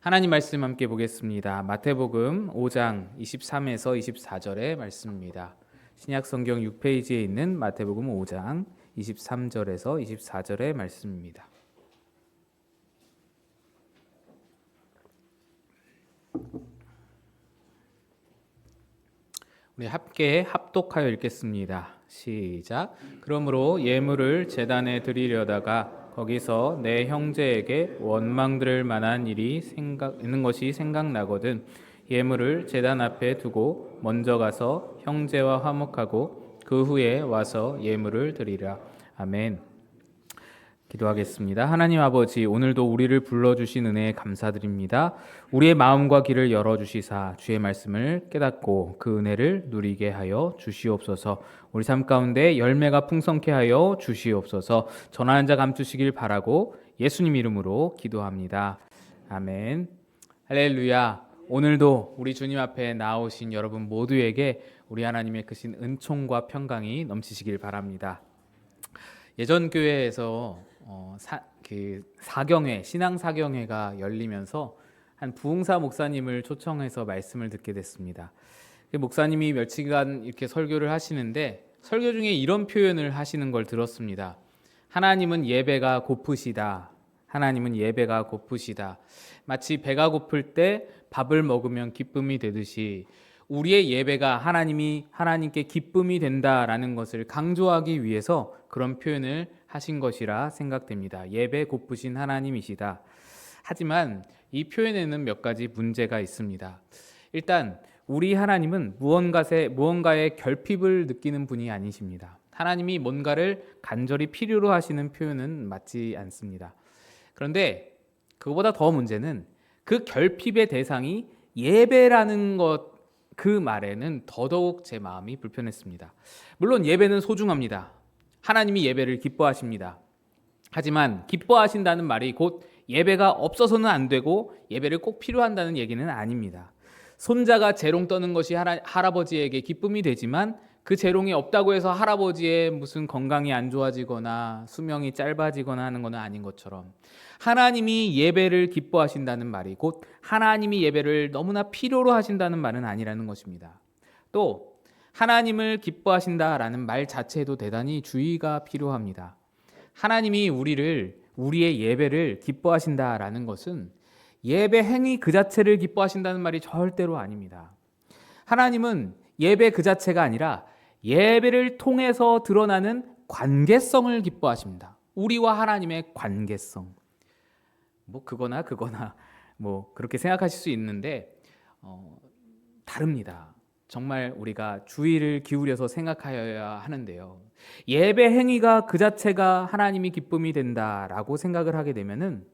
하나님 말씀 함께 보겠습니다. 마태복음 5장 23에서 24절의 말씀입니다. 신약 성경 6페이지에 있는 마태복음 5장 23절에서 24절의 말씀입니다. 우리 함께 합독하여 읽겠습니다. 시작. 그러므로 예물을 제단에 드리려다가 거기서 내 형제에게 원망 들을 만한 일이 있는 것이 생각나거든 예물을 제단 앞에 두고 먼저 가서 형제와 화목하고 그 후에 와서 예물을 드리라. 아멘. 기도하겠습니다. 하나님 아버지, 오늘도 우리를 불러주신 은혜에 감사드립니다. 우리의 마음과 귀를 열어주시사 주의 말씀을 깨닫고 그 은혜를 누리게 하여 주시옵소서. 우리 삶 가운데 열매가 풍성케 하여 주시옵소서. 전하는 자 감추시길 바라고 예수님 이름으로 기도합니다. 아멘. 할렐루야. 오늘도 우리 주님 앞에 나오신 여러분 모두에게 우리 하나님의 크신 은총과 평강이 넘치시길 바랍니다. 예전 교회에서 사경회, 신앙 사경회가 열리면서 한 부흥사 목사님을 초청해서 말씀을 듣게 됐습니다. 목사님이 며칠간 이렇게 설교를 하시는데 설교 중에 이런 표현을 하시는 걸 들었습니다. 하나님은 예배가 고프시다. 하나님은 예배가 고프시다. 마치 배가 고플 때 밥을 먹으면 기쁨이 되듯이 우리의 예배가 하나님께 기쁨이 된다라는 것을 강조하기 위해서 그런 표현을 하신 것이라 생각됩니다. 예배 고프신 하나님이시다. 하지만 이 표현에는 몇 가지 문제가 있습니다. 일단 우리 하나님은 무언가의 결핍을 느끼는 분이 아니십니다. 하나님이 뭔가를 간절히 필요로 하시는 표현은 맞지 않습니다. 그런데 그보다 더 문제는 그 결핍의 대상이 예배라는 것, 그 말에는 더더욱 제 마음이 불편했습니다. 물론 예배는 소중합니다. 하나님이 예배를 기뻐하십니다. 하지만 기뻐하신다는 말이 곧 예배가 없어서는 안 되고 예배를 꼭 필요한다는 얘기는 아닙니다. 손자가 재롱 떠는 것이 할아버지에게 기쁨이 되지만 그 재롱이 없다고 해서 할아버지의 무슨 건강이 안 좋아지거나 수명이 짧아지거나 하는 것은 아닌 것처럼 하나님이 예배를 기뻐하신다는 말이 곧 하나님이 예배를 너무나 필요로 하신다는 말은 아니라는 것입니다. 또 하나님을 기뻐하신다라는 말 자체에도 대단히 주의가 필요합니다. 하나님이 우리의 예배를 기뻐하신다라는 것은 예배 행위 그 자체를 기뻐하신다는 말이 절대로 아닙니다. 하나님은 예배 그 자체가 아니라 예배를 통해서 드러나는 관계성을 기뻐하십니다. 우리와 하나님의 관계성. 그거나 그렇게 생각하실 수 있는데 다릅니다. 정말 우리가 주의를 기울여서 생각하여야 하는데요. 예배 행위가 그 자체가 하나님이 기쁨이 된다라고 생각을 하게 되면은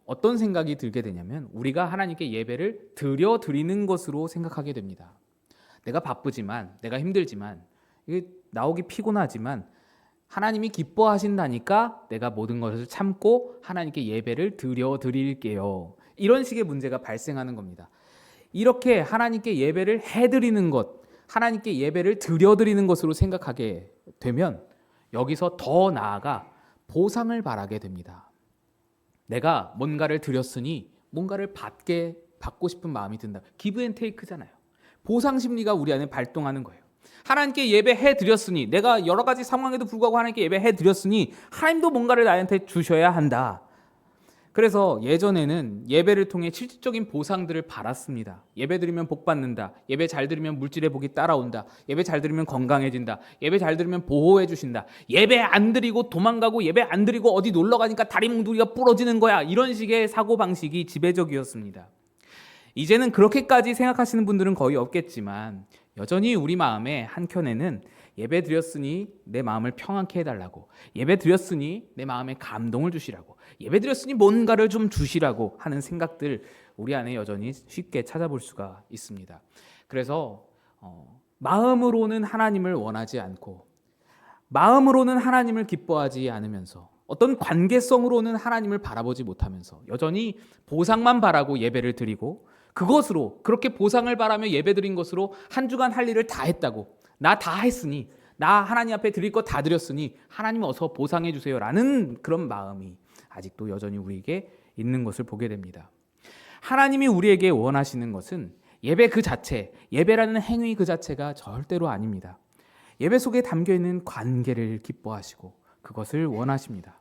어떤 생각이 들게 되냐면 우리가 하나님께 예배를 드리는 것으로 생각하게 됩니다. 내가 바쁘지만, 내가 힘들지만, 이게 나오기 피곤하지만 하나님이 기뻐하신다니까 내가 모든 것을 참고 하나님께 예배를 드릴게요. 이런 식의 문제가 발생하는 겁니다. 이렇게 하나님께 예배를 해드리는 것, 하나님께 예배를 드리는 것으로 생각하게 되면 여기서 더 나아가 보상을 바라게 됩니다. 내가 뭔가를 드렸으니 뭔가를 받고 싶은 마음이 든다. 기브 앤 테이크잖아요. 보상 심리가 우리 안에 발동하는 거예요. 하나님께 예배해 드렸으니, 내가 여러 가지 상황에도 불구하고 하나님께 예배해 드렸으니 하나님도 뭔가를 나한테 주셔야 한다. 그래서 예전에는 예배를 통해 실질적인 보상들을 받았습니다. 예배 드리면 복 받는다. 예배 잘 드리면 물질의 복이 따라온다. 예배 잘 드리면 건강해진다. 예배 잘 드리면 보호해 주신다. 예배 안 드리고 도망가고 예배 안 드리고 어디 놀러 가니까 다리 뭉둥이가 부러지는 거야. 이런 식의 사고방식이 지배적이었습니다. 이제는 그렇게까지 생각하시는 분들은 거의 없겠지만 여전히 우리 마음의 한켠에는 예배 드렸으니 내 마음을 평안케 해달라고, 예배 드렸으니 내 마음에 감동을 주시라고, 예배 드렸으니 뭔가를 좀 주시라고 하는 생각들 우리 안에 여전히 쉽게 찾아볼 수가 있습니다. 그래서 마음으로는 하나님을 원하지 않고 마음으로는 하나님을 기뻐하지 않으면서 어떤 관계성으로는 하나님을 바라보지 못하면서 여전히 보상만 바라고 예배를 드리고 그것으로, 그렇게 보상을 바라며 예배 드린 것으로 한 주간 할 일을 다 했다고, 나 다 했으니, 나 하나님 앞에 드릴 거 다 드렸으니 하나님 어서 보상해 주세요 라는 그런 마음이 아직도 여전히 우리에게 있는 것을 보게 됩니다. 하나님이 우리에게 원하시는 것은 예배 그 자체, 예배라는 행위 그 자체가 절대로 아닙니다. 예배 속에 담겨있는 관계를 기뻐하시고 그것을 원하십니다.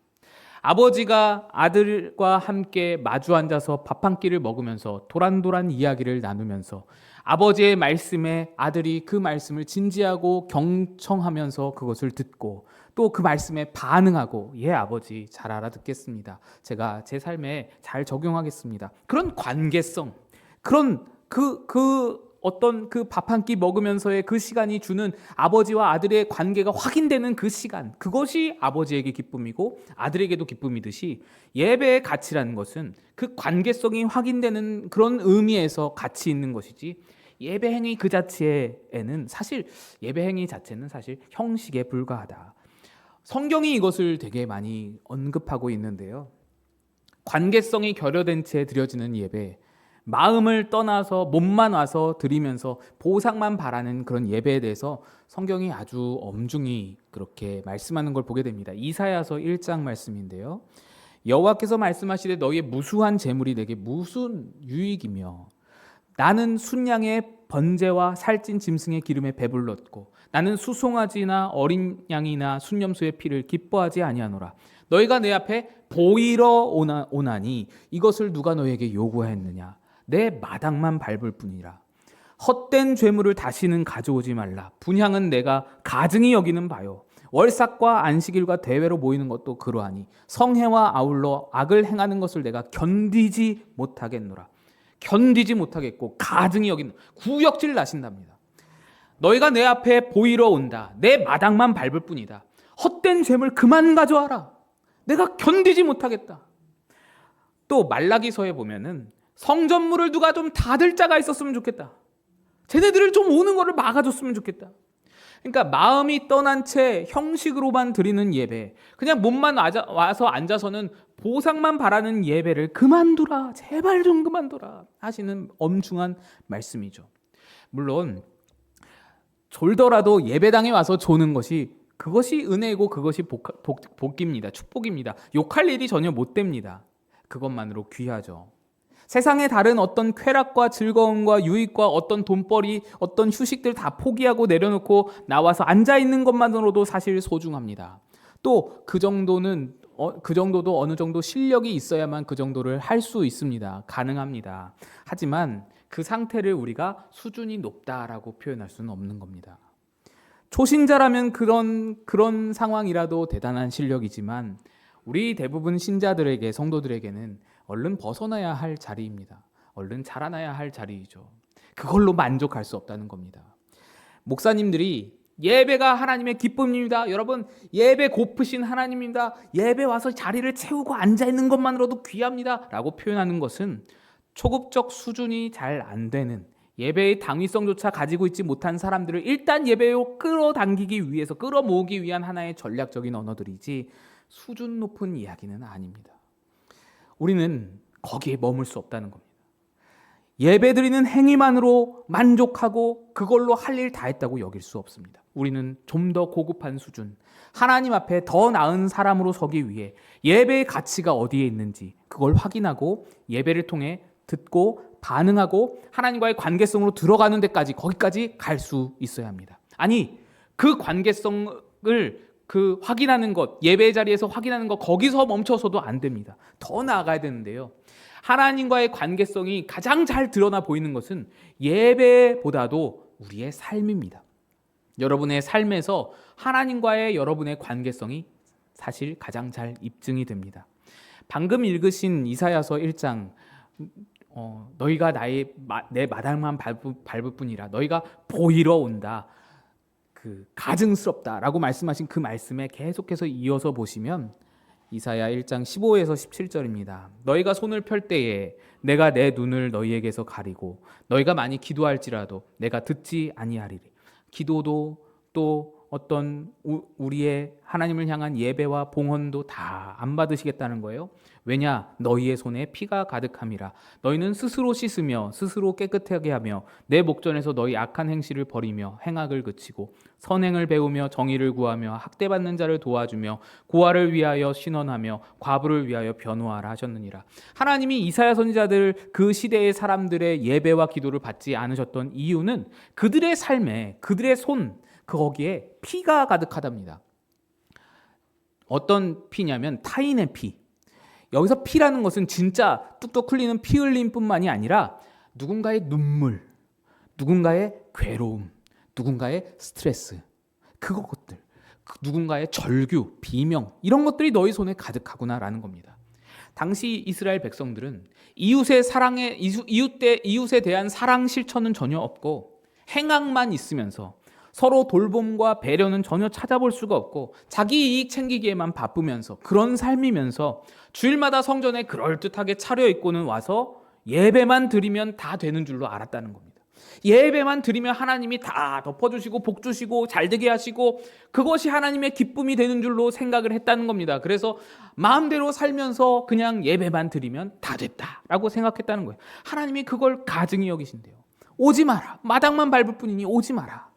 아버지가 아들과 함께 마주 앉아서 밥 한 끼를 먹으면서 도란도란 이야기를 나누면서 아버지의 말씀에 아들이 그 말씀을 진지하고 경청하면서 그것을 듣고 또 그 말씀에 반응하고 예 아버지 잘 알아듣겠습니다. 제가 제 삶에 잘 적용하겠습니다. 그런 관계성, 그런 어떤 그 밥 한 끼 먹으면서의 그 시간이 주는 아버지와 아들의 관계가 확인되는 그 시간, 그것이 아버지에게 기쁨이고 아들에게도 기쁨이듯이 예배의 가치라는 것은 그 관계성이 확인되는 그런 의미에서 가치 있는 것이지, 예배 행위 그 자체에는 사실 예배 행위 자체는 사실 형식에 불과하다. 성경이 이것을 되게 많이 언급하고 있는데요. 관계성이 결여된 채 드려지는 예배, 마음을 떠나서 몸만 와서 드리면서 보상만 바라는 그런 예배에 대해서 성경이 아주 엄중히 그렇게 말씀하는 걸 보게 됩니다. 이사야서 1장 말씀인데요. 여호와께서 말씀하시되 너희의 무수한 재물이 내게 무슨 유익이며 나는 순양의 번제와 살찐 짐승의 기름에 배불렀고 나는 수송아지나 어린 양이나 순염소의 피를 기뻐하지 아니하노라. 너희가 내 앞에 보이러 오나니 이것을 누가 너희에게 요구하였느냐. 내 마당만 밟을 뿐이라. 헛된 죄물을 다시는 가져오지 말라. 분향은 내가 가증히 여기는 바요. 월삭과 안식일과 대회로 모이는 것도 그러하니 성회와 아울러 악을 행하는 것을 내가 견디지 못하겠노라. 견디지 못하겠고 가증히 여기는, 구역질 나신답니다. 너희가 내 앞에 보이러 온다. 내 마당만 밟을 뿐이다. 헛된 죄물 그만 가져와라. 내가 견디지 못하겠다. 또 말라기서에 보면은 성전물을 누가 좀 닫을 자가 있었으면 좋겠다. 쟤네들을 좀 오는 거를 막아줬으면 좋겠다. 그러니까 마음이 떠난 채 형식으로만 드리는 예배, 그냥 몸만 와서 앉아서는 보상만 바라는 예배를 그만두라, 제발 좀 그만두라 하시는 엄중한 말씀이죠. 물론 졸더라도 예배당에 와서 조는 것이, 그것이 은혜이고 그것이 복입니다. 축복입니다. 욕할 일이 전혀 못 됩니다. 그것만으로 귀하죠. 세상의 다른 어떤 쾌락과 즐거움과 유익과 어떤 돈벌이, 어떤 휴식들 다 포기하고 내려놓고 나와서 앉아있는 것만으로도 사실 소중합니다. 또 그 정도도 어느 정도 실력이 있어야만 그 정도를 할 수 있습니다. 가능합니다. 하지만 그 상태를 우리가 수준이 높다라고 표현할 수는 없는 겁니다. 초신자라면 그런 상황이라도 대단한 실력이지만 우리 대부분 신자들에게, 성도들에게는 얼른 벗어나야 할 자리입니다. 얼른 자라나야 할 자리이죠. 그걸로 만족할 수 없다는 겁니다. 목사님들이 예배가 하나님의 기쁨입니다. 여러분, 예배 고프신 하나님입니다. 예배 와서 자리를 채우고 앉아있는 것만으로도 귀합니다. 라고 표현하는 것은 초급적 수준이 잘 안 되는, 예배의 당위성조차 가지고 있지 못한 사람들을 일단 예배로 끌어당기기 위해서, 끌어모으기 위한 하나의 전략적인 언어들이지 수준 높은 이야기는 아닙니다. 우리는 거기에 머물 수 없다는 겁니다. 예배드리는 행위만으로 만족하고 그걸로 할 일 다 했다고 여길 수 없습니다. 우리는 좀 더 고급한 수준, 하나님 앞에 더 나은 사람으로 서기 위해 예배의 가치가 어디에 있는지 그걸 확인하고 예배를 통해 듣고 반응하고 하나님과의 관계성으로 들어가는 데까지, 거기까지 갈 수 있어야 합니다. 아니, 그 관계성을 확인하는 것, 예배 자리에서 확인하는 것, 거기서 멈춰서도 안 됩니다. 더 나아가야 되는데요. 하나님과의 관계성이 가장 잘 드러나 보이는 것은 예배보다도 우리의 삶입니다. 여러분의 삶에서 하나님과의 여러분의 관계성이 사실 가장 잘 입증이 됩니다. 방금 읽으신 이사야서 1장, 너희가 내 마당만 밟을 뿐이라 너희가 보이러 온다, 가증스럽다라고 말씀하신 그 말씀에 계속해서 이어서 보시면 이사야 1장 15에서 17절입니다. 너희가 손을 펼 때에 내가 내 눈을 너희에게서 가리고 너희가 많이 기도할지라도 내가 듣지 아니하리니 기도도 또 어떤 우리의 하나님을 향한 예배와 봉헌도 다 안 받으시겠다는 거예요. 왜냐? 너희의 손에 피가 가득함이라. 너희는 스스로 씻으며 스스로 깨끗하게 하며 내 목전에서 너희 악한 행실을 버리며 행악을 그치고 선행을 배우며 정의를 구하며 학대받는 자를 도와주며 고아를 위하여 신원하며 과부를 위하여 변호하라 하셨느니라. 하나님이 이사야 선지자들 그 시대의 사람들의 예배와 기도를 받지 않으셨던 이유는 그들의 삶에 그들의 손 거기에 피가 가득하답니다. 어떤 피냐면 타인의 피. 여기서 피라는 것은 진짜 뚝뚝 흘리는 피 흘림뿐만이 아니라 누군가의 눈물, 누군가의 괴로움, 누군가의 스트레스, 그것들, 누군가의 절규, 비명 이런 것들이 너희 손에 가득하구나라는 겁니다. 당시 이스라엘 백성들은 이웃에 대한 사랑 실천은 전혀 없고 행악만 있으면서 서로 돌봄과 배려는 전혀 찾아볼 수가 없고 자기 이익 챙기기에만 바쁘면서 그런 삶이면서 주일마다 성전에 그럴듯하게 차려입고는 와서 예배만 드리면 다 되는 줄로 알았다는 겁니다. 예배만 드리면 하나님이 다 덮어주시고 복 주시고 잘되게 하시고 그것이 하나님의 기쁨이 되는 줄로 생각을 했다는 겁니다. 그래서 마음대로 살면서 그냥 예배만 드리면 다 됐다라고 생각했다는 거예요. 하나님이 그걸 가증히 여기신대요. 오지 마라. 마당만 밟을 뿐이니 오지 마라.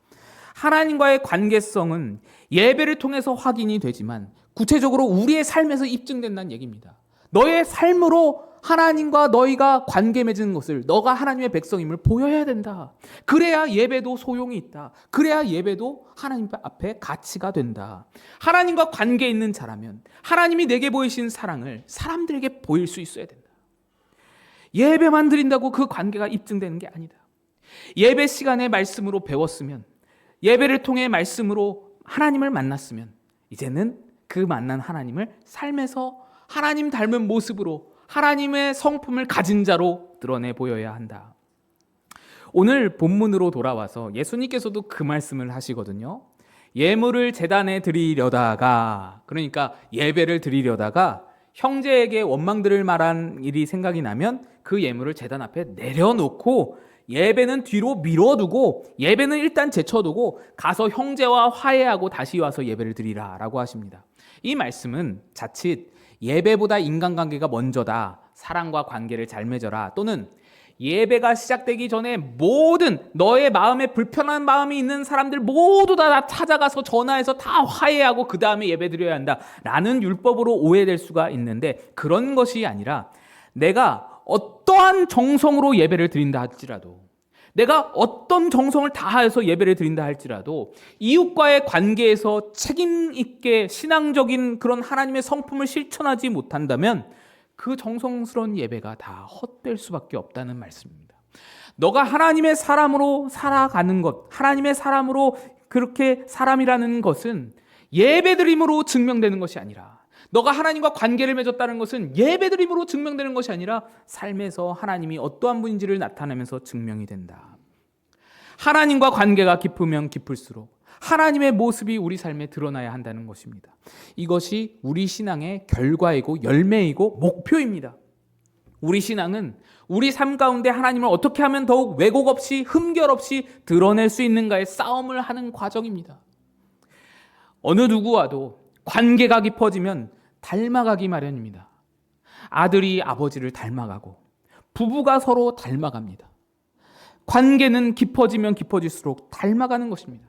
하나님과의 관계성은 예배를 통해서 확인이 되지만 구체적으로 우리의 삶에서 입증된다는 얘기입니다. 너의 삶으로 하나님과 너희가 관계 맺은 것을 너가 하나님의 백성임을 보여야 된다. 그래야 예배도 소용이 있다. 그래야 예배도 하나님 앞에 가치가 된다. 하나님과 관계 있는 자라면 하나님이 내게 보이신 사랑을 사람들에게 보일 수 있어야 된다. 예배만 드린다고 그 관계가 입증되는 게 아니다. 예배 시간에 말씀으로 배웠으면 예배를 통해 말씀으로 하나님을 만났으면 이제는 그 만난 하나님을 삶에서 하나님 닮은 모습으로 하나님의 성품을 가진 자로 드러내 보여야 한다. 오늘 본문으로 돌아와서 예수님께서도 그 말씀을 하시거든요. 예물을 제단에 드리려다가, 그러니까 예배를 드리려다가 형제에게 원망들을 말한 일이 생각이 나면 그 예물을 제단 앞에 내려놓고 예배는 뒤로 밀어두고 예배는 일단 제쳐두고 가서 형제와 화해하고 다시 와서 예배를 드리라 라고 하십니다. 이 말씀은 자칫 예배보다 인간관계가 먼저다, 사랑과 관계를 잘 맺어라, 또는 예배가 시작되기 전에 모든 너의 마음에 불편한 마음이 있는 사람들 모두 다 찾아가서 전화해서 다 화해하고 그 다음에 예배 드려야 한다 라는 율법으로 오해될 수가 있는데, 그런 것이 아니라 내가 어떠한 정성으로 예배를 드린다 할지라도, 내가 어떤 정성을 다해서 예배를 드린다 할지라도 이웃과의 관계에서 책임 있게 신앙적인 그런 하나님의 성품을 실천하지 못한다면 그 정성스러운 예배가 다 헛될 수밖에 없다는 말씀입니다. 너가 하나님의 사람으로 살아가는 것, 하나님의 사람으로 그렇게 사람이라는 것은 예배드림으로 증명되는 것이 아니라, 너가 하나님과 관계를 맺었다는 것은 예배드림으로 증명되는 것이 아니라 삶에서 하나님이 어떠한 분인지를 나타내면서 증명이 된다. 하나님과 관계가 깊으면 깊을수록 하나님의 모습이 우리 삶에 드러나야 한다는 것입니다. 이것이 우리 신앙의 결과이고 열매이고 목표입니다. 우리 신앙은 우리 삶 가운데 하나님을 어떻게 하면 더욱 왜곡 없이 흠결 없이 드러낼 수 있는가의 싸움을 하는 과정입니다. 어느 누구와도 관계가 깊어지면 닮아가기 마련입니다. 아들이 아버지를 닮아가고 부부가 서로 닮아갑니다. 관계는 깊어지면 깊어질수록 닮아가는 것입니다.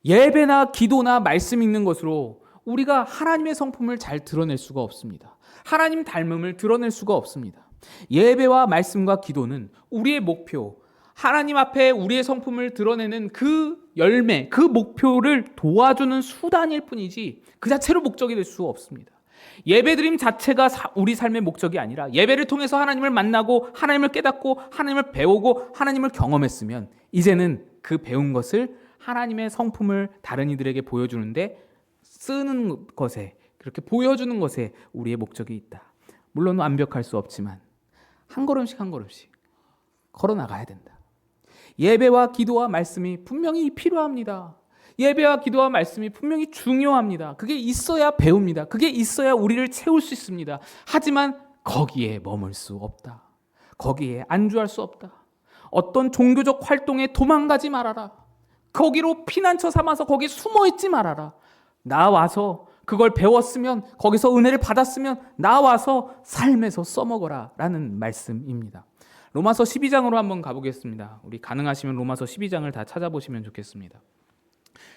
예배나 기도나 말씀 읽는 것으로 우리가 하나님의 성품을 잘 드러낼 수가 없습니다. 하나님 닮음을 드러낼 수가 없습니다. 예배와 말씀과 기도는 우리의 목표, 하나님 앞에 우리의 성품을 드러내는 그 열매, 그 목표를 도와주는 수단일 뿐이지 그 자체로 목적이 될 수 없습니다. 예배드림 자체가 우리 삶의 목적이 아니라 예배를 통해서 하나님을 만나고 하나님을 깨닫고 하나님을 배우고 하나님을 경험했으면 이제는 그 배운 것을 하나님의 성품을 다른 이들에게 보여주는데 쓰는 것에, 그렇게 보여주는 것에 우리의 목적이 있다. 물론 완벽할 수 없지만 한 걸음씩 한 걸음씩 걸어나가야 된다. 예배와 기도와 말씀이 분명히 필요합니다. 예배와 기도와 말씀이 분명히 중요합니다. 그게 있어야 배웁니다. 그게 있어야 우리를 채울 수 있습니다. 하지만 거기에 머물 수 없다. 거기에 안주할 수 없다. 어떤 종교적 활동에 도망가지 말아라. 거기로 피난처 삼아서 거기 숨어 있지 말아라. 나와서 그걸 배웠으면, 거기서 은혜를 받았으면 나와서 삶에서 써먹어라 라는 말씀입니다. 로마서 12장으로 한번 가보겠습니다. 우리 가능하시면 로마서 12장을 다 찾아보시면 좋겠습니다.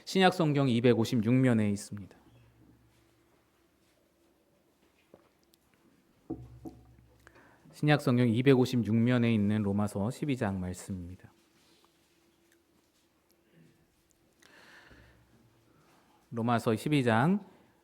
신약 성경 256면에 있습니다. 신약 성경 256면에 있는 로마서 12장 말씀입니다. 로마서 12장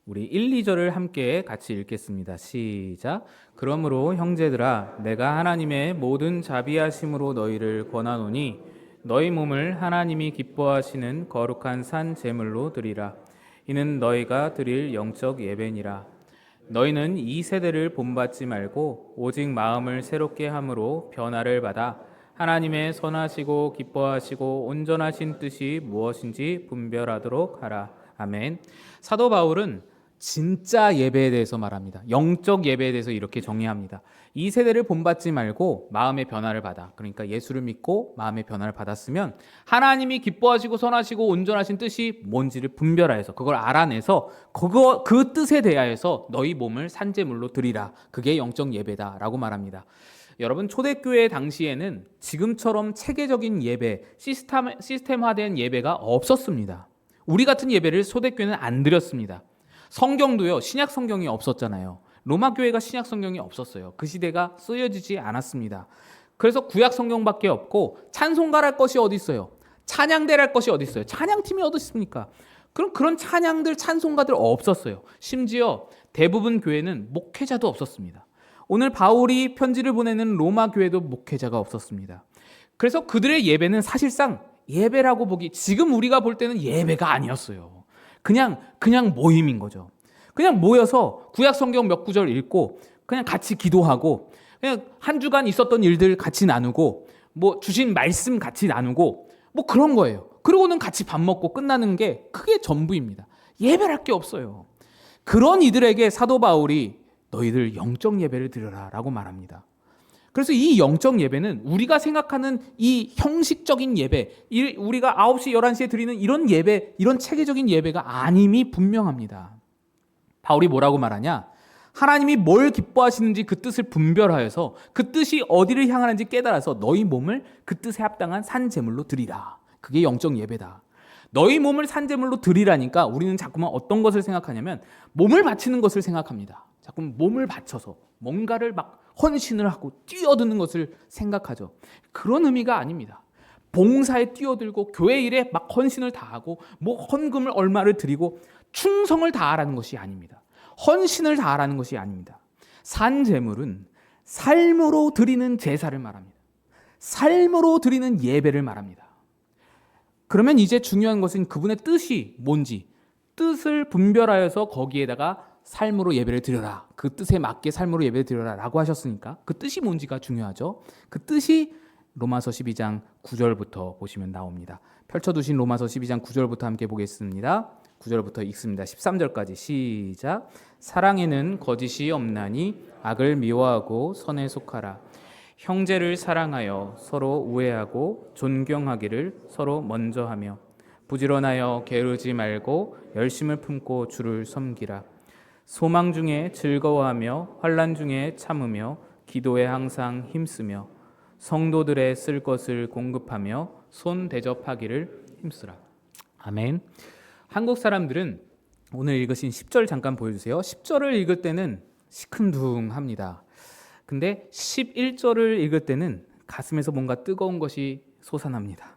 우리 1, 2절을 함께 같이 읽겠습니다. 시작. 그러므로 형제들아 내가 하나님의 모든 자비하심으로 너희를 권하노니 너희 몸을 하나님이 기뻐하시는 거룩한 산 제물로 드리라. 이는 너희가 드릴 영적 예배니라. 너희는 이 세대를 본받지 말고 오직 마음을 새롭게 함으로 변화를 받아 하나님의 선하시고 기뻐하시고 온전하신 뜻이 무엇인지 분별하도록 하라. 아멘. 사도 바울은 진짜 예배에 대해서 말합니다. 영적 예배에 대해서 이렇게 정의합니다. 이 세대를 본받지 말고 마음의 변화를 받아. 그러니까 예수를 믿고 마음의 변화를 받았으면 하나님이 기뻐하시고 선하시고 온전하신 뜻이 뭔지를 분별하여서 그걸 알아내서 그 뜻에 대하여서 너희 몸을 산제물로 드리라. 그게 영적 예배다라고 말합니다. 여러분, 초대교회 당시에는 지금처럼 체계적인 예배, 시스템화된 예배가 없었습니다. 우리 같은 예배를 초대교회는 안 드렸습니다. 성경도요, 신약 성경이 없었잖아요. 로마 교회가 신약 성경이 없었어요. 그 시대가 쓰여지지 않았습니다. 그래서 구약 성경밖에 없고 찬송가랄 것이 어디 있어요? 찬양대랄 것이 어디 있어요? 찬양팀이 어디 있습니까? 그런 찬양들, 찬송가들 없었어요. 심지어 대부분 교회는 목회자도 없었습니다. 오늘 바울이 편지를 보내는 로마 교회도 목회자가 없었습니다. 그래서 그들의 예배는 사실상 예배라고 보기, 지금 우리가 볼 때는 예배가 아니었어요. 그냥 모임인 거죠. 그냥 모여서 구약 성경 몇 구절 읽고 그냥 같이 기도하고 그냥 한 주간 있었던 일들 같이 나누고 뭐 주신 말씀 같이 나누고 뭐 그런 거예요. 그러고는 같이 밥 먹고 끝나는 게 그게 전부입니다. 예배할 게 없어요. 그런 이들에게 사도 바울이 너희들 영적 예배를 드려라 라고 말합니다. 그래서 이 영적 예배는 우리가 생각하는 이 형식적인 예배, 우리가 9시, 11시에 드리는 이런 예배, 이런 체계적인 예배가 아님이 분명합니다. 바울이 뭐라고 말하냐? 하나님이 뭘 기뻐하시는지 그 뜻을 분별하여서 그 뜻이 어디를 향하는지 깨달아서 너희 몸을 그 뜻에 합당한 산제물로 드리라. 그게 영적 예배다. 너희 몸을 산제물로 드리라니까 우리는 자꾸만 어떤 것을 생각하냐면 몸을 바치는 것을 생각합니다. 자꾸 몸을 바쳐서 뭔가를 막 헌신을 하고 뛰어드는 것을 생각하죠. 그런 의미가 아닙니다. 봉사에 뛰어들고 교회 일에 막 헌신을 다하고 뭐 헌금을 얼마를 드리고 충성을 다하라는 것이 아닙니다. 헌신을 다하라는 것이 아닙니다. 산제물은 삶으로 드리는 제사를 말합니다. 삶으로 드리는 예배를 말합니다. 그러면 이제 중요한 것은 그분의 뜻이 뭔지, 뜻을 분별하여서 거기에다가 삶으로 예배를 드려라. 그 뜻에 맞게 삶으로 예배를 드려라 라고 하셨으니까 그 뜻이 뭔지가 중요하죠. 그 뜻이 로마서 12장 9절부터 보시면 나옵니다. 펼쳐두신 로마서 12장 9절부터 함께 보겠습니다. 9절부터 읽습니다. 13절까지 시작. 사랑에는 거짓이 없나니 악을 미워하고 선에 속하라. 형제를 사랑하여 서로 우애하고 존경하기를 서로 먼저 하며 부지런하여 게으르지 말고 열심을 품고 주를 섬기라. 소망 중에 즐거워하며 환난 중에 참으며 기도에 항상 힘쓰며 성도들의 쓸 것을 공급하며 손 대접하기를 힘쓰라. 아멘. 한국 사람들은 오늘 읽으신 10절 잠깐 보여주세요. 10절을 읽을 때는 시큰둥합니다. 근데 11절을 읽을 때는 가슴에서 뭔가 뜨거운 것이 솟아납니다.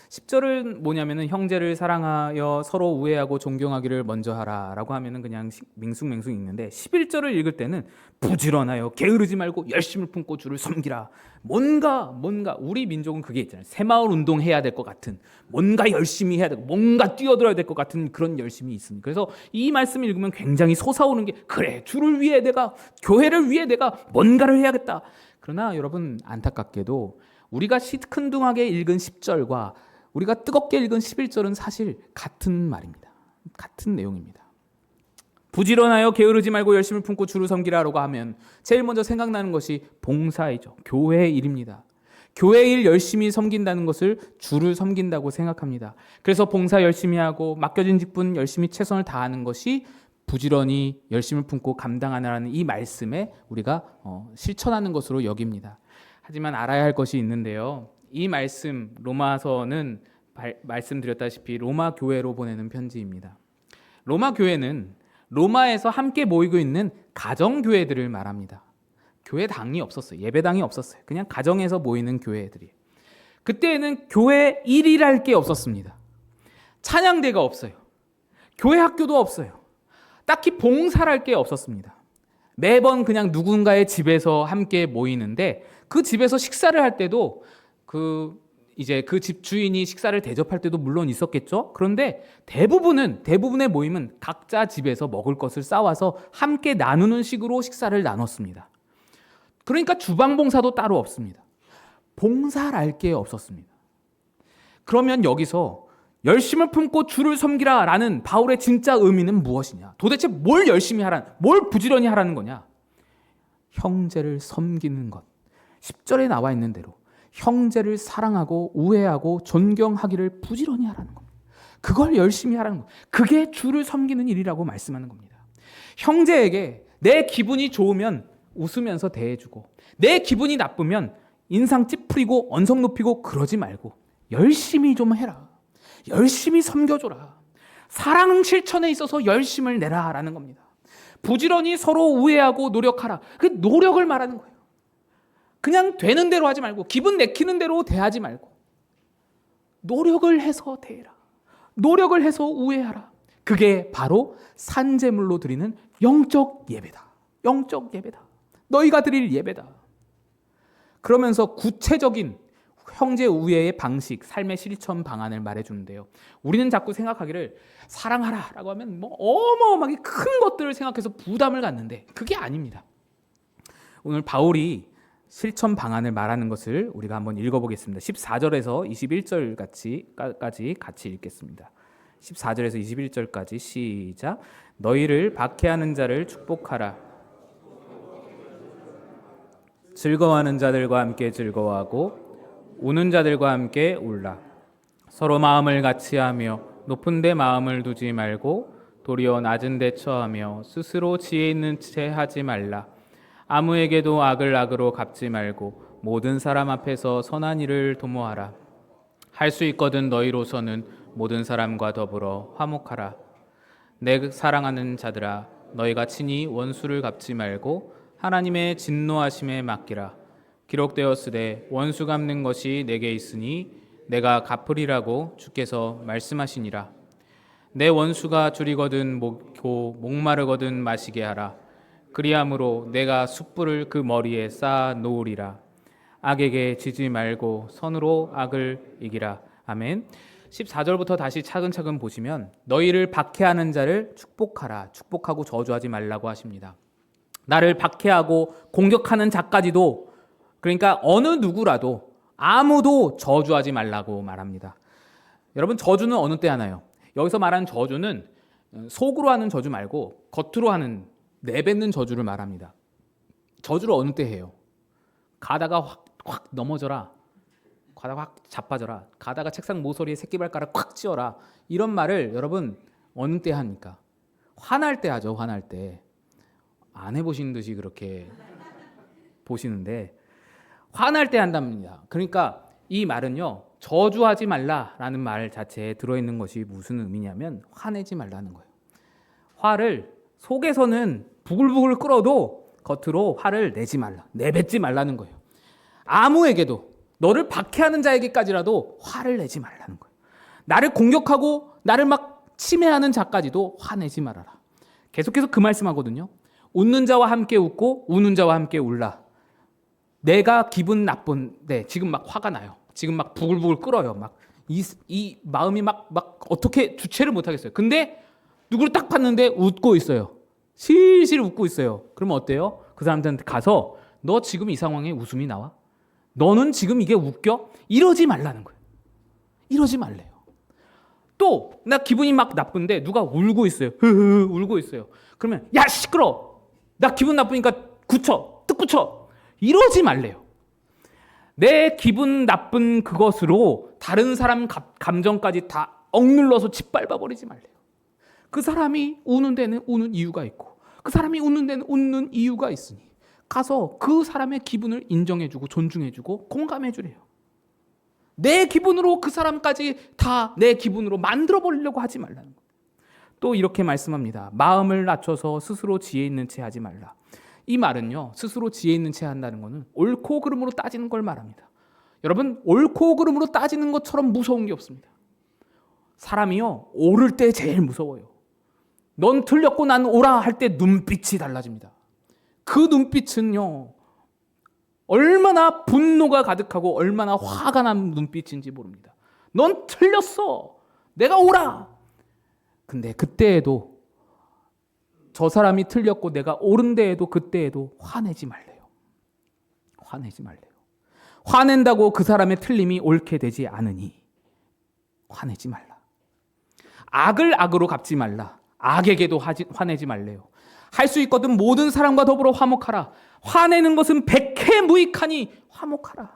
10절은 뭐냐면은 형제를 사랑하여 서로 우애하고 존경하기를 먼저 하라라고 하면은 그냥 맹숭맹숭 읽는데 11절을 읽을 때는 부지런하여 게으르지 말고 열심을 품고 주를 섬기라. 뭔가 우리 민족은 그게 있잖아요. 새마을 운동 해야 될 것 같은, 뭔가 열심히 해야 되고 뭔가 뛰어들어야 될 것 같은 그런 열심이 있습니다. 그래서 이 말씀을 읽으면 굉장히 솟아오는 게, 그래, 주를 위해 내가, 교회를 위해 내가 뭔가를 해야겠다. 그러나 여러분, 안타깝게도 우리가 시큰둥하게 읽은 10절과 우리가 뜨겁게 읽은 11절은 사실 같은 말입니다. 같은 내용입니다. 부지런하여 게으르지 말고 열심을 품고 주를 섬기라라고 하면 제일 먼저 생각나는 것이 봉사이죠. 교회의 일입니다. 교회 일 열심히 섬긴다는 것을 주를 섬긴다고 생각합니다. 그래서 봉사 열심히 하고 맡겨진 직분 열심히 최선을 다하는 것이 부지런히 열심을 품고 감당하라는 이 말씀에 우리가 실천하는 것으로 여깁니다. 하지만 알아야 할 것이 있는데요. 이 말씀 로마서는 말씀드렸다시피 로마 교회로 보내는 편지입니다. 로마 교회는 로마에서 함께 모이고 있는 가정 교회들을 말합니다. 교회당이 없었어요. 예배당이 없었어요. 그냥 가정에서 모이는 교회들이. 그때에는 교회 일이랄 게 없었습니다. 찬양대가 없어요. 교회 학교도 없어요. 딱히 봉사할 게 없었습니다. 매번 그냥 누군가의 집에서 함께 모이는데 그 집에서 식사를 할 때도 그 집 주인이 식사를 대접할 때도 물론 있었겠죠. 그런데 대부분의 모임은 각자 집에서 먹을 것을 싸와서 함께 나누는 식으로 식사를 나눴습니다. 그러니까 주방 봉사도 따로 없습니다. 봉사할 게 없었습니다. 그러면 여기서 열심을 품고 주를 섬기라 라는 바울의 진짜 의미는 무엇이냐? 도대체 뭘 열심히 뭘 부지런히 하라는 거냐? 형제를 섬기는 것. 10절에 나와 있는 대로 형제를 사랑하고 우애하고 존경하기를 부지런히 하라는 겁니다. 그걸 열심히 하라는 것. 그게 주를 섬기는 일이라고 말씀하는 겁니다. 형제에게 내 기분이 좋으면 웃으면서 대해주고 내 기분이 나쁘면 인상 찌푸리고 언성 높이고 그러지 말고 열심히 좀 해라. 열심히 섬겨줘라. 사랑 실천에 있어서 열심을 내라라는 겁니다. 부지런히 서로 우애하고 노력하라. 그 노력을 말하는 거예요. 그냥 되는 대로 하지 말고 기분 내키는 대로 대하지 말고 노력을 해서 대해라. 노력을 해서 우애하라. 그게 바로 산제물로 드리는 영적 예배다. 영적 예배다. 너희가 드릴 예배다. 그러면서 구체적인 형제 우애의 방식, 삶의 실천 방안을 말해주는데요. 우리는 자꾸 생각하기를 사랑하라 라고 하면 어마어마하게 큰 것들을 생각해서 부담을 갖는데 그게 아닙니다. 오늘 바울이 실천 방안을 말하는 것을 우리가 한번 읽어보겠습니다. 14절에서 21절까지 같이 읽겠습니다. 14절에서 21절까지 시작. 너희를 박해하는 자를 축복하라. 즐거워하는 자들과 함께 즐거워하고 우는 자들과 함께 울라. 서로 마음을 같이하며 높은 데 마음을 두지 말고 도리어 낮은 데 처하며 스스로 지혜 있는 채 하지 말라. 아무에게도 악을 악으로 갚지 말고 모든 사람 앞에서 선한 일을 도모하라. 할 수 있거든 너희로서는 모든 사람과 더불어 화목하라. 내 사랑하는 자들아 너희가 친히 원수를 갚지 말고 하나님의 진노하심에 맡기라. 기록되었으되 원수 갚는 것이 내게 있으니 내가 갚으리라고 주께서 말씀하시니라. 내 원수가 줄이거든 먹고 목마르거든 마시게 하라. 그리함으로 내가 숯불을 그 머리에 쌓아 놓으리라. 악에게 지지 말고 선으로 악을 이기라. 아멘. 14절부터 다시 차근차근 보시면 너희를 박해하는 자를 축복하라. 축복하고 저주하지 말라고 하십니다. 나를 박해하고 공격하는 자까지도, 그러니까 어느 누구라도 아무도 저주하지 말라고 말합니다. 여러분, 저주는 어느 때 하나요? 여기서 말하는 저주는 속으로 하는 저주 말고 겉으로 하는 내뱉는 저주를 말합니다. 저주를 어느 때 해요? 가다가 확 넘어져라. 가다가 확 자빠져라. 가다가 책상 모서리에 새끼발가락 콱 찧어라. 이런 말을 여러분 어느 때 합니까? 화날 때 하죠. 화날 때. 안 해보신 듯이 그렇게 보시는데 화날 때 한답니다. 그러니까 이 말은요, 저주하지 말라라는 말 자체에 들어있는 것이 무슨 의미냐면 화내지 말라는 거예요. 화를 속에서는 부글부글 끓어도 겉으로 화를 내지 말라, 내뱉지 말라는 거예요. 아무에게도, 너를 박해하는 자에게까지라도 화를 내지 말라는 거예요. 나를 공격하고 나를 막 침해하는 자까지도 화내지 말아라. 계속해서 그 말씀하거든요. 웃는 자와 함께 웃고 우는 자와 함께 울라. 내가 기분 나쁜데 지금 막 화가 나요. 지금 막 부글부글 끓어요. 막 이 마음이 막 어떻게 주체를 못 하겠어요. 근데 누구를 딱 봤는데 웃고 있어요. 실실 웃고 있어요. 그러면 어때요? 그 사람들한테 가서 너 지금 이 상황에 웃음이 나와? 너는 지금 이게 웃겨? 이러지 말라는 거예요. 이러지 말래요. 또 나 기분이 막 나쁜데 누가 울고 있어요. 흐흐 울고 있어요. 그러면 야 시끄러. 나 기분 나쁘니까 굳혀. 뜻 굳혀. 이러지 말래요. 내 기분 나쁜 그것으로 다른 사람 감정까지 다 억눌러서 짓밟아 버리지 말래요. 그 사람이 우는 데는 우는 이유가 있고 그 사람이 웃는 데는 웃는 이유가 있으니 가서 그 사람의 기분을 인정해주고 존중해주고 공감해주래요. 내 기분으로 그 사람까지 다 내 기분으로 만들어버리려고 하지 말라는 거예요. 또 이렇게 말씀합니다. 마음을 낮춰서 스스로 지혜 있는 채 하지 말라. 이 말은요, 스스로 지혜 있는 채 한다는 것은 옳고 그름으로 따지는 걸 말합니다. 여러분, 옳고 그름으로 따지는 것처럼 무서운 게 없습니다. 사람이요, 옳을 때 제일 무서워요. 넌 틀렸고 난 옳아 할 때 눈빛이 달라집니다. 그 눈빛은요, 얼마나 분노가 가득하고 얼마나 화가 난 눈빛인지 모릅니다. 넌 틀렸어. 내가 옳아. 근데 그때에도 저 사람이 틀렸고 내가 옳은 데에도 그때에도 화내지 말래요. 화내지 말래요. 화낸다고 그 사람의 틀림이 옳게 되지 않으니 화내지 말라. 악을 악으로 갚지 말라. 악에게도 화내지 말래요. 할 수 있거든 모든 사람과 더불어 화목하라. 화내는 것은 백해무익하니 화목하라.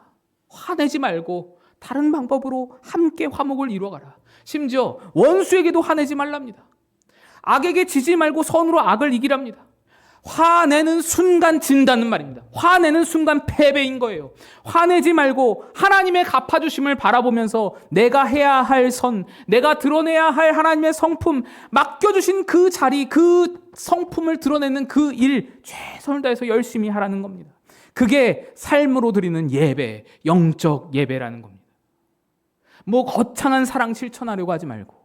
화내지 말고 다른 방법으로 함께 화목을 이루어가라. 심지어 원수에게도 화내지 말랍니다. 악에게 지지 말고 선으로 악을 이기랍니다. 화내는 순간 진다는 말입니다. 화내는 순간 패배인 거예요. 화내지 말고 하나님의 갚아주심을 바라보면서 내가 해야 할 선, 내가 드러내야 할 하나님의 성품, 맡겨주신 그 자리, 그 성품을 드러내는 그 일, 최선을 다해서 열심히 하라는 겁니다. 그게 삶으로 드리는 예배, 영적 예배라는 겁니다. 뭐 거창한 사랑 실천하려고 하지 말고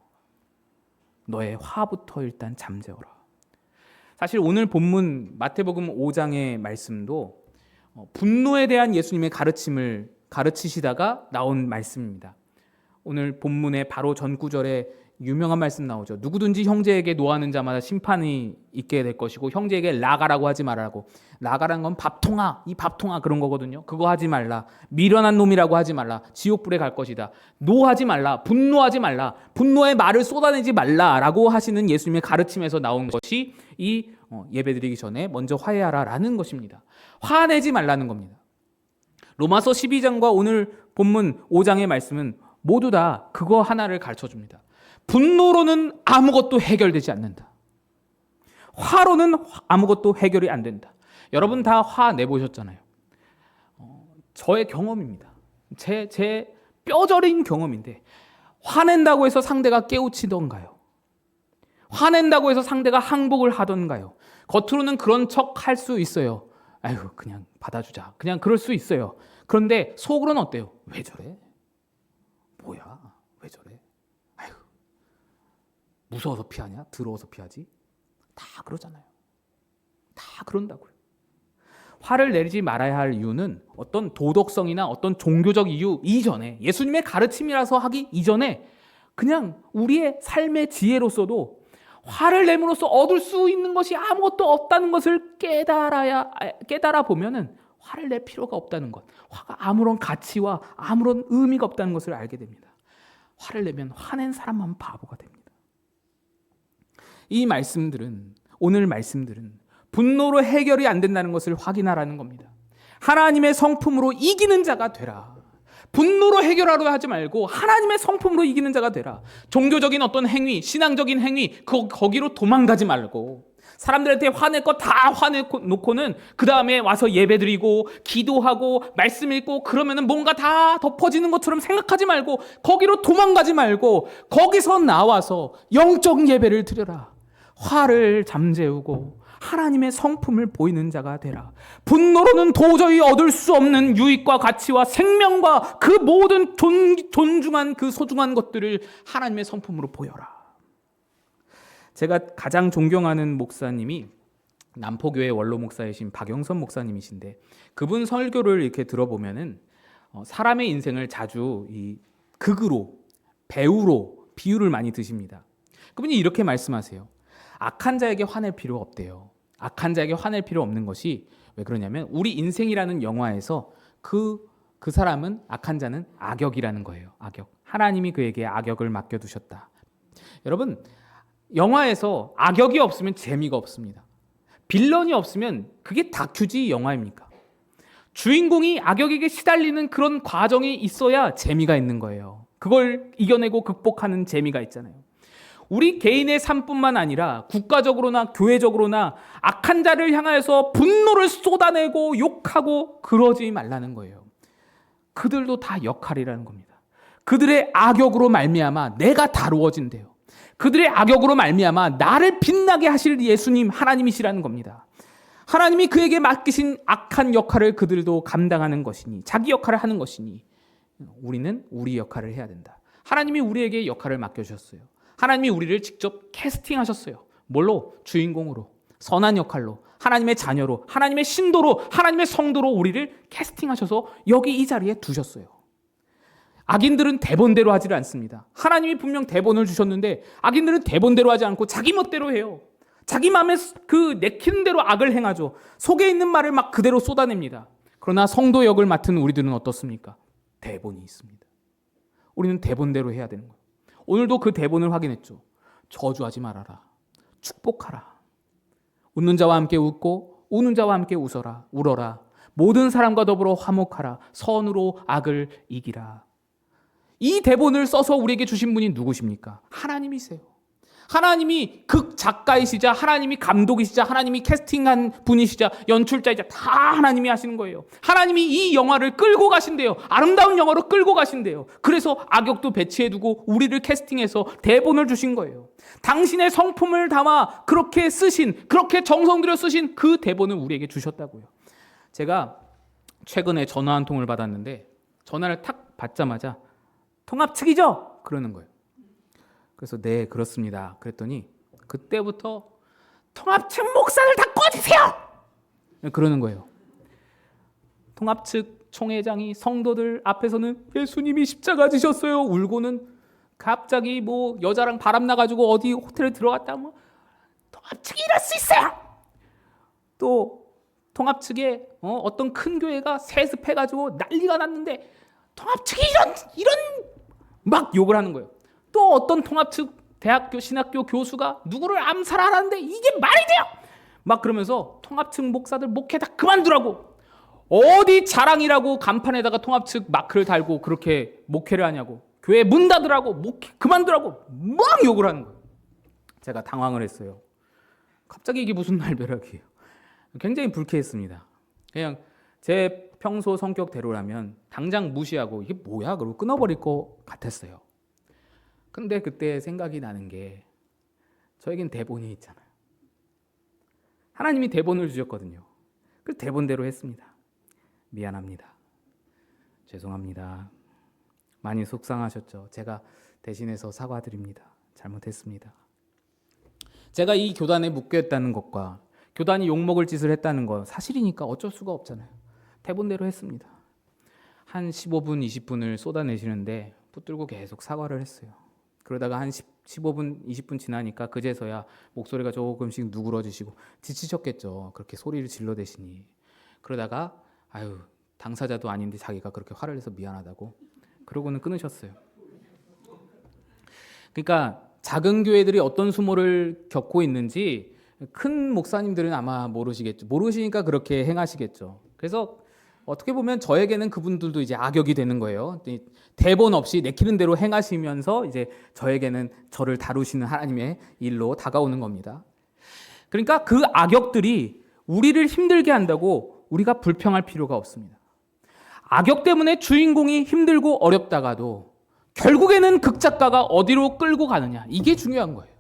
너의 화부터 일단 잠재워라. 사실 오늘 본문 마태복음 5장의 말씀도 분노에 대한 예수님의 가르침을 가르치시다가 나온 말씀입니다. 오늘 본문의 바로 전 구절에 유명한 말씀 나오죠. 누구든지 형제에게 노하는 자마다 심판이 있게 될 것이고 형제에게 라가라고 하지 말라고. 라가라는 건 밥통아, 이 밥통아 그런 거거든요. 그거 하지 말라. 미련한 놈이라고 하지 말라. 지옥불에 갈 것이다. 노하지 말라. 분노하지 말라. 분노의 말을 쏟아내지 말라라고 하시는 예수님의 가르침에서 나온 것이 이 예배드리기 전에 먼저 화해하라라는 것입니다. 화내지 말라는 겁니다. 로마서 12장과 오늘 본문 5장의 말씀은 모두 다 그거 하나를 가르쳐줍니다. 분노로는 아무것도 해결되지 않는다. 화로는 아무것도 해결이 안 된다. 여러분 다 화 내보셨잖아요. 저의 경험입니다. 제 뼈저린 경험인데 화낸다고 해서 상대가 깨우치던가요? 화낸다고 해서 상대가 항복을 하던가요? 겉으로는 그런 척 할 수 있어요. 아이고 그냥 받아주자. 그냥 그럴 수 있어요. 그런데 속으로는 어때요? 왜 저래? 뭐야? 왜 저래? 아이고 무서워서 피하냐? 더러워서 피하지? 다 그러잖아요. 다 그런다고요. 화를 내지 말아야 할 이유는 어떤 도덕성이나 어떤 종교적 이유 이전에 예수님의 가르침이라서 하기 이전에 그냥 우리의 삶의 지혜로서도 화를 내므로써 얻을 수 있는 것이 아무것도 없다는 것을 깨달아 보면은 화를 낼 필요가 없다는 것, 화가 아무런 가치와 아무런 의미가 없다는 것을 알게 됩니다. 화를 내면 화낸 사람만 바보가 됩니다. 이 말씀들은 오늘 말씀들은 분노로 해결이 안 된다는 것을 확인하라는 겁니다. 하나님의 성품으로 이기는 자가 되라. 분노로 해결하려 하지 말고 하나님의 성품으로 이기는 자가 되라. 종교적인 어떤 행위, 신앙적인 행위 거기로 도망가지 말고 사람들한테 화낼 거 다 화내놓고는 그 다음에 와서 예배드리고 기도하고 말씀 읽고 그러면은 뭔가 다 덮어지는 것처럼 생각하지 말고 거기로 도망가지 말고 거기서 나와서 영적 예배를 드려라. 화를 잠재우고 하나님의 성품을 보이는 자가 되라. 분노로는 도저히 얻을 수 없는 유익과 가치와 생명과 그 모든 존중한 그 소중한 것들을 하나님의 성품으로 보여라. 제가 가장 존경하는 목사님이 남포교회 원로 목사이신 박영선 목사님이신데 그분 설교를 이렇게 들어보면은 사람의 인생을 자주 이 극으로 배우로 비유를 많이 드십니다. 그분이 이렇게 말씀하세요. 악한 자에게 화낼 필요 없대요. 악한 자에게 화낼 필요 없는 것이 왜 그러냐면 우리 인생이라는 영화에서 그 사람은 악한 자는 악역이라는 거예요. 악역. 하나님이 그에게 악역을 맡겨두셨다. 여러분 영화에서 악역이 없으면 재미가 없습니다. 빌런이 없으면 그게 다큐지 영화입니까? 주인공이 악역에게 시달리는 그런 과정이 있어야 재미가 있는 거예요. 그걸 이겨내고 극복하는 재미가 있잖아요. 우리 개인의 삶뿐만 아니라 국가적으로나 교회적으로나 악한 자를 향하여서 분노를 쏟아내고 욕하고 그러지 말라는 거예요. 그들도 다 역할이라는 겁니다. 그들의 악역으로 말미암아 내가 다루어진대요. 그들의 악역으로 말미암아 나를 빛나게 하실 예수님 하나님이시라는 겁니다. 하나님이 그에게 맡기신 악한 역할을 그들도 감당하는 것이니, 자기 역할을 하는 것이니 우리는 우리 역할을 해야 된다. 하나님이 우리에게 역할을 맡겨주셨어요. 하나님이 우리를 직접 캐스팅하셨어요. 뭘로? 주인공으로, 선한 역할로, 하나님의 자녀로, 하나님의 신도로, 하나님의 성도로 우리를 캐스팅하셔서 여기 이 자리에 두셨어요. 악인들은 대본대로 하지를 않습니다. 하나님이 분명 대본을 주셨는데 악인들은 대본대로 하지 않고 자기 멋대로 해요. 자기 마음에 그 내키는 대로 악을 행하죠. 속에 있는 말을 막 그대로 쏟아냅니다. 그러나 성도 역을 맡은 우리들은 어떻습니까? 대본이 있습니다. 우리는 대본대로 해야 되는 거예요. 오늘도 그 대본을 확인했죠. 저주하지 말아라. 축복하라. 웃는 자와 함께 웃고 우는 자와 함께 울어라. 모든 사람과 더불어 화목하라. 선으로 악을 이기라. 이 대본을 써서 우리에게 주신 분이 누구십니까? 하나님이세요. 하나님이 극 작가이시자, 하나님이 감독이시자, 하나님이 캐스팅한 분이시자, 연출자이자 다 하나님이 하시는 거예요. 하나님이 이 영화를 끌고 가신대요. 아름다운 영화로 끌고 가신대요. 그래서 악역도 배치해두고 우리를 캐스팅해서 대본을 주신 거예요. 당신의 성품을 담아 그렇게 쓰신, 그렇게 정성 들여 쓰신 그 대본을 우리에게 주셨다고요. 제가 최근에 전화 한 통을 받았는데 전화를 탁 받자마자 통합 측이죠? 그러는 거예요. 그래서 네, 그렇습니다. 그랬더니 그때부터 통합 측 목사를 다 꺼주세요! 그러는 거예요. 통합 측 총회장이 성도들 앞에서는 예수님이 십자가 지셨어요. 울고는 갑자기 뭐 여자랑 바람 나가지고 어디 호텔에 들어갔다 뭐 통합 측이 이럴 수 있어요. 또 통합 측에 어떤 큰 교회가 세습해가지고 난리가 났는데 통합 측이 이런 막 욕을 하는 거예요. 또 어떤 통합 측 대학교 신학교 교수가 누구를 암살하라는데 이게 말이 돼요? 막 그러면서 통합 측 목사들 목회 다 그만두라고, 어디 자랑이라고 간판에다가 통합 측 마크를 달고 그렇게 목회를 하냐고, 교회 문 닫으라고, 목회 그만두라고 막 욕을 하는 거예요. 제가 당황을 했어요. 갑자기 이게 무슨 날벼락이에요. 굉장히 불쾌했습니다. 그냥 제 평소 성격대로라면 당장 무시하고 이게 뭐야? 그러고 끊어버릴 것 같았어요. 근데 그때 생각이 나는 게 저에겐 대본이 있잖아요. 하나님이 대본을 주셨거든요. 그 대본대로 했습니다. 미안합니다. 죄송합니다. 많이 속상하셨죠? 제가 대신해서 사과드립니다. 잘못했습니다. 제가 이 교단에 묶여있다는 것과 교단이 욕먹을 짓을 했다는 건 사실이니까 어쩔 수가 없잖아요. 대본대로 했습니다. 한 15분, 20분을 쏟아내시는데 붙들고 계속 사과를 했어요. 그러다가 한 15분, 20분 지나니까 그제서야 목소리가 조금씩 누그러지시고 지치셨겠죠. 그렇게 소리를 질러대시니. 그러다가 아유, 당사자도 아닌데 자기가 그렇게 화를 내서 미안하다고 그러고는 끊으셨어요. 그러니까 작은 교회들이 어떤 수모를 겪고 있는지 큰 목사님들은 아마 모르시겠죠. 모르시니까 그렇게 행하시겠죠. 그래서 어떻게 보면 저에게는 그분들도 이제 악역이 되는 거예요. 대본 없이 내키는 대로 행하시면서 이제 저에게는 저를 다루시는 하나님의 일로 다가오는 겁니다. 그러니까 그 악역들이 우리를 힘들게 한다고 우리가 불평할 필요가 없습니다. 악역 때문에 주인공이 힘들고 어렵다가도 결국에는 극작가가 어디로 끌고 가느냐, 이게 중요한 거예요.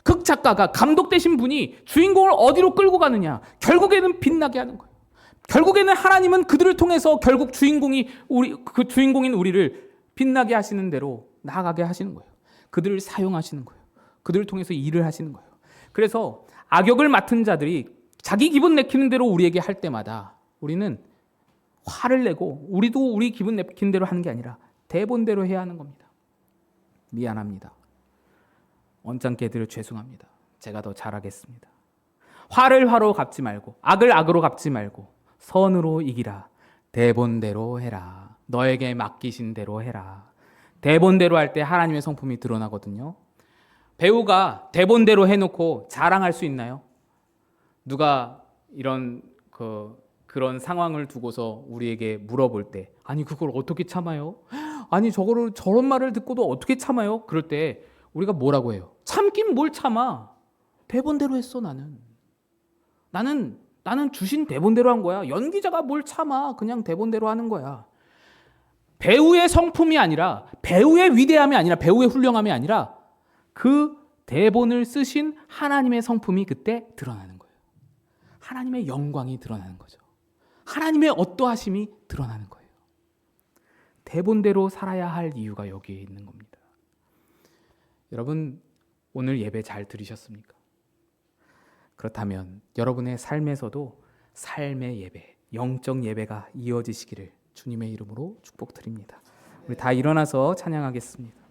극작가가, 감독 되신 분이 주인공을 어디로 끌고 가느냐, 결국에는 빛나게 하는 거예요. 결국에는 하나님은 그들을 통해서 결국 주인공인 우리를 빛나게 하시는 대로 나아가게 하시는 거예요. 그들을 사용하시는 거예요. 그들을 통해서 일을 하시는 거예요. 그래서 악역을 맡은 자들이 자기 기분 내키는 대로 우리에게 할 때마다 우리는 화를 내고 우리도 우리 기분 내키는 대로 하는 게 아니라 대본대로 해야 하는 겁니다. 미안합니다. 언짢게 드려 죄송합니다. 제가 더 잘하겠습니다. 화를 화로 갚지 말고 악을 악으로 갚지 말고 선으로 이기라. 대본대로 해라. 너에게 맡기신 대로 해라. 대본대로 할 때 하나님의 성품이 드러나거든요. 배우가 대본대로 해놓고 자랑할 수 있나요? 누가 이런 그 그런 상황을 두고서 우리에게 물어볼 때, 아니 그걸 어떻게 참아요? 아니 저런 말을 듣고도 어떻게 참아요? 그럴 때 우리가 뭐라고 해요? 참긴 뭘 참아? 대본대로 했어. 나는 주신 대본대로 한 거야. 연기자가 뭘 참아? 그냥 대본대로 하는 거야. 배우의 성품이 아니라, 배우의 위대함이 아니라, 배우의 훌륭함이 아니라 그 대본을 쓰신 하나님의 성품이 그때 드러나는 거예요. 하나님의 영광이 드러나는 거죠. 하나님의 어떠하심이 드러나는 거예요. 대본대로 살아야 할 이유가 여기에 있는 겁니다. 여러분, 오늘 예배 잘 들으셨습니까? 그렇다면 여러분의 삶에서도 삶의 예배, 영적 예배가 이어지시기를 주님의 이름으로 축복드립니다. 우리 다 일어나서 찬양하겠습니다.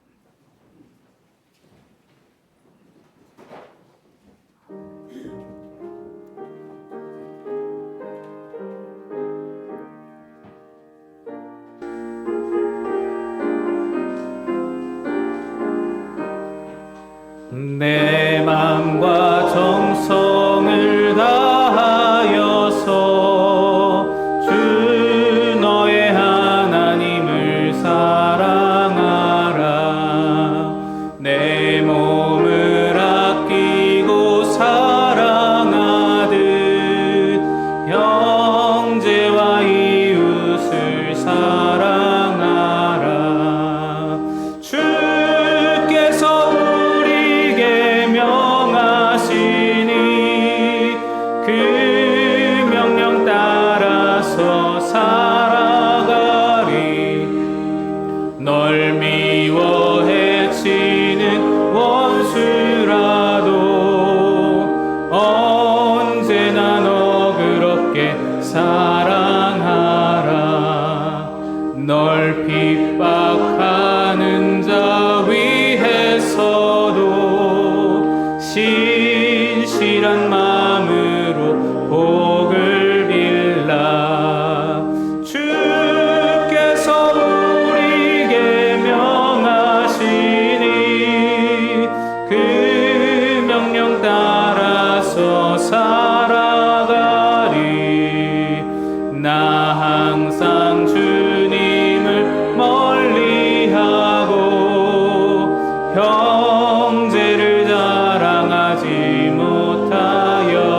내 맘과 정성을 다하여서 주 너의 하나님을 사랑하라. 내 몸을 아끼고 사랑하듯 형제와 이웃을 사랑하라. 주께서 그 명령 따라서 살아가리. 널 미워 해치는 원수라도 언제나 너그럽게 사랑하라. 널 핍박하는 자 위해서도 신실한 마음으로 복을 빌라. 주께서 우리에게 명하시니 그 명령 따라서 살아가리. 나 항상 주님을 멀리하고 형제를 자랑하지 못하였다.